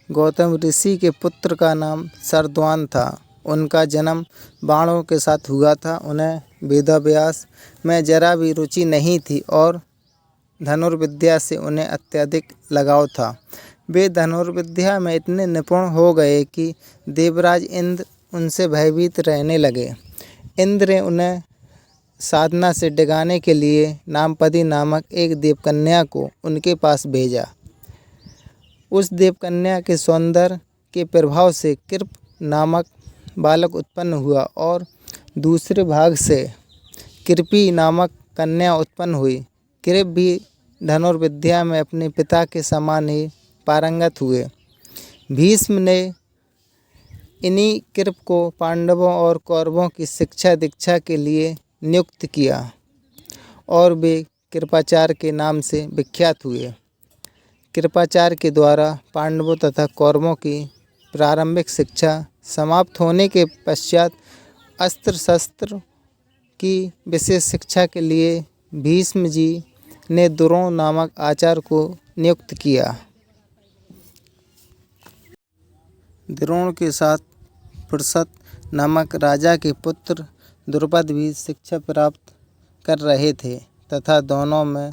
गौतम ऋषि के पुत्र का नाम शरद्वान था। उनका जन्म बाणों के साथ हुआ था। उन्हें वेदाभ्यास में जरा भी रुचि नहीं थी और धनुर्विद्या से उन्हें अत्यधिक लगाव था। वे धनुर्विद्या में इतने निपुण हो गए कि देवराज इंद्र उनसे भयभीत रहने लगे। इंद्र ने उन्हें साधना से डिगाने के लिए नामपदी नामक एक देवकन्या को उनके पास भेजा। उस देवकन्या के सौंदर्य के प्रभाव से कृप नामक बालक उत्पन्न हुआ और दूसरे भाग से कृपी नामक कन्या उत्पन्न हुई। कृप भी धनुर्विद्या में अपने पिता के समान ही पारंगत हुए। भीष्म ने इन्हीं कृप को पांडवों और कौरवों की शिक्षा दीक्षा के लिए नियुक्त किया और वे कृपाचार्य के नाम से विख्यात हुए। कृपाचार्य के द्वारा पांडवों तथा कौरवों की प्रारंभिक शिक्षा समाप्त होने के पश्चात अस्त्र शस्त्र की विशेष शिक्षा के लिए भीष्म जी ने द्रोण नामक आचार्य को नियुक्त किया। द्रोण के साथ पृषत नामक राजा के पुत्र द्रुपद भी शिक्षा प्राप्त कर रहे थे तथा दोनों में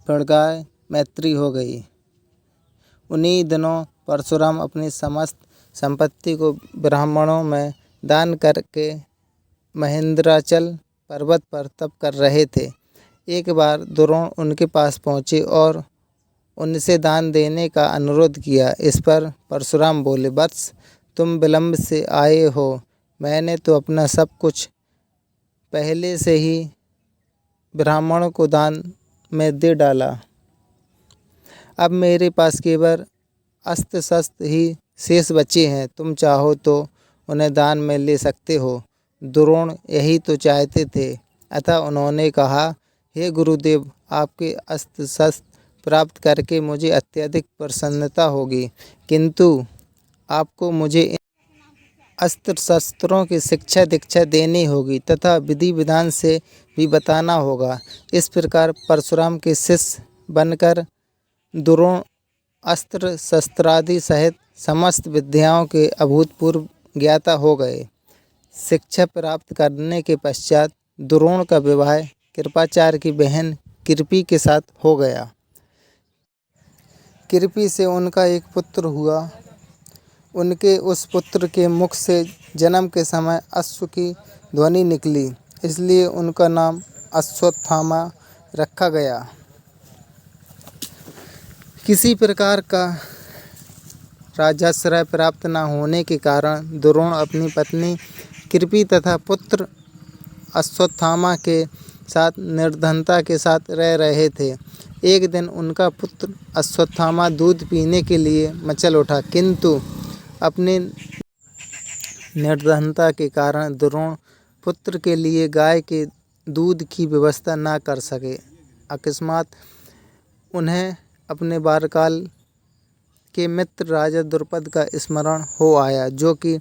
प्रगाढ़ मैत्री हो गई। उन्हीं दिनों परशुराम अपनी समस्त संपत्ति को ब्राह्मणों में दान करके महेंद्राचल पर्वत पर तप कर रहे थे। एक बार द्रोण उनके पास पहुँचे और उनसे दान देने का अनुरोध किया। इस पर परशुराम बोले, वत्स, तुम विलंब से आए हो। मैंने तो अपना सब कुछ पहले से ही ब्राह्मणों को दान में दे डाला। अब मेरे पास केवल अस्त्र शस्त्र ही शेष बचे हैं। तुम चाहो तो उन्हें दान में ले सकते हो। द्रोण यही तो चाहते थे। अतः उन्होंने कहा, हे गुरुदेव, आपके अस्त्र शस्त्र प्राप्त करके मुझे अत्यधिक प्रसन्नता होगी, किंतु आपको मुझे इन अस्त्र शस्त्रों की शिक्षा दीक्षा देनी होगी तथा विधि विधान से भी बताना होगा। इस प्रकार परशुराम के शिष्य बनकर द्रोण अस्त्र शस्त्रादि सहित समस्त विद्याओं के अभूतपूर्व ज्ञाता हो गए। शिक्षा प्राप्त करने के पश्चात द्रोण का विवाह कृपाचार्य की बहन कृपी के साथ हो गया। कृपी से उनका एक पुत्र हुआ। उनके उस पुत्र के मुख से जन्म के समय अश्व की ध्वनि निकली, इसलिए उनका नाम अश्वत्थामा रखा गया। किसी प्रकार का राजाश्रय प्राप्त न होने के कारण द्रोण अपनी पत्नी कृपी तथा पुत्र अश्वत्थामा के साथ निर्धनता के साथ रह रहे थे। एक दिन उनका पुत्र अश्वत्थामा दूध पीने के लिए मचल उठा, किंतु अपनी निर्धनता के कारण द्रोण पुत्र के लिए गाय के दूध की व्यवस्था न कर सके। अकस्मात उन्हें अपने बाल्यकाल के मित्र राजा द्रुपद का स्मरण हो आया, जो कि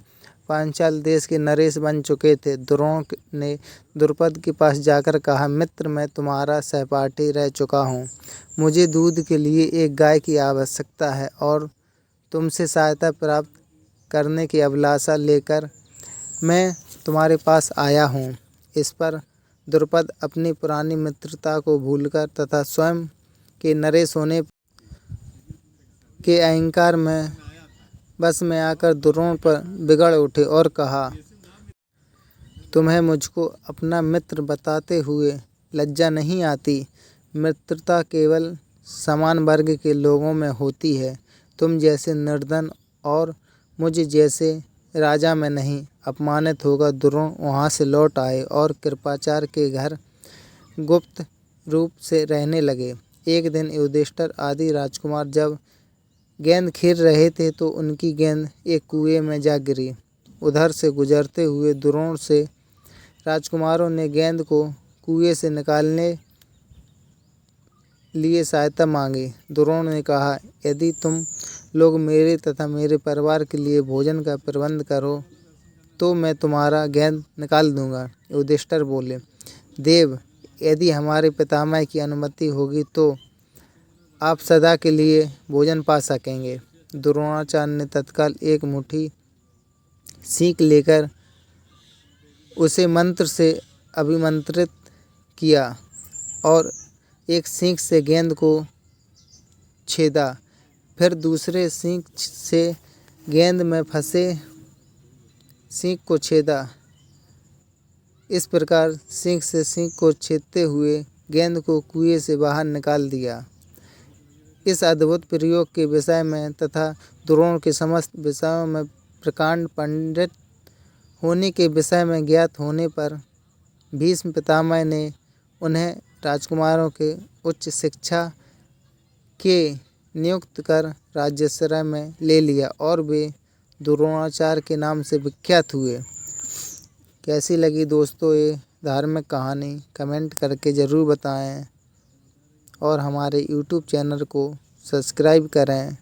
पांचाल देश के नरेश बन चुके थे। द्रोण ने द्रुपद के पास जाकर कहा, मित्र, मैं तुम्हारा सहपाठी रह चुका हूँ। मुझे दूध के लिए एक गाय की आवश्यकता है और तुमसे सहायता प्राप्त करने की अभिलाषा लेकर मैं तुम्हारे पास आया हूँ। इस पर द्रुपद अपनी पुरानी मित्रता को भूलकर तथा स्वयं के नरेश होने के अहंकार में बस में आकर द्रोण पर बिगड़ उठे और कहा, तुम्हें मुझको अपना मित्र बताते हुए लज्जा नहीं आती? मित्रता केवल समान वर्ग के लोगों में होती है। तुम जैसे निर्धन और मुझ जैसे राजा में नहीं। अपमानित होकर द्रोण वहाँ से लौट आए और कृपाचार्य के घर गुप्त रूप से रहने लगे। एक दिन युधिष्ठिर आदि राजकुमार जब गेंद खेल रहे थे तो उनकी गेंद एक कुएं में जा गिरी। उधर से गुजरते हुए द्रोण से राजकुमारों ने गेंद को कुएं से निकालने लिए सहायता मांगी। द्रोण ने कहा, यदि तुम लोग मेरे तथा मेरे परिवार के लिए भोजन का प्रबंध करो तो मैं तुम्हारा गेंद निकाल दूंगा। युधिष्ठिर बोले, देव, यदि हमारे पितामह की अनुमति होगी तो आप सदा के लिए भोजन पा सकेंगे। द्रोणाचार्य ने तत्काल एक मुट्ठी सीख लेकर उसे मंत्र से अभिमंत्रित किया और एक सींग से गेंद को छेदा, फिर दूसरे सींग से गेंद में फंसे सींग को छेदा। इस प्रकार सींग से सींग को छेदते हुए गेंद को कुएं से बाहर निकाल दिया। इस अद्भुत प्रयोग के विषय में तथा द्रोण के समस्त विषयों में प्रकांड पंडित होने के विषय में ज्ञात होने पर भीष्म पितामह ने उन्हें राजकुमारों के उच्च शिक्षा के नियुक्त कर राज्याश्रय में ले लिया और वे द्रोणाचार्य के नाम से विख्यात हुए। कैसी लगी दोस्तों ये धार्मिक कहानी, कमेंट करके ज़रूर बताएं और हमारे YouTube चैनल को सब्सक्राइब करें।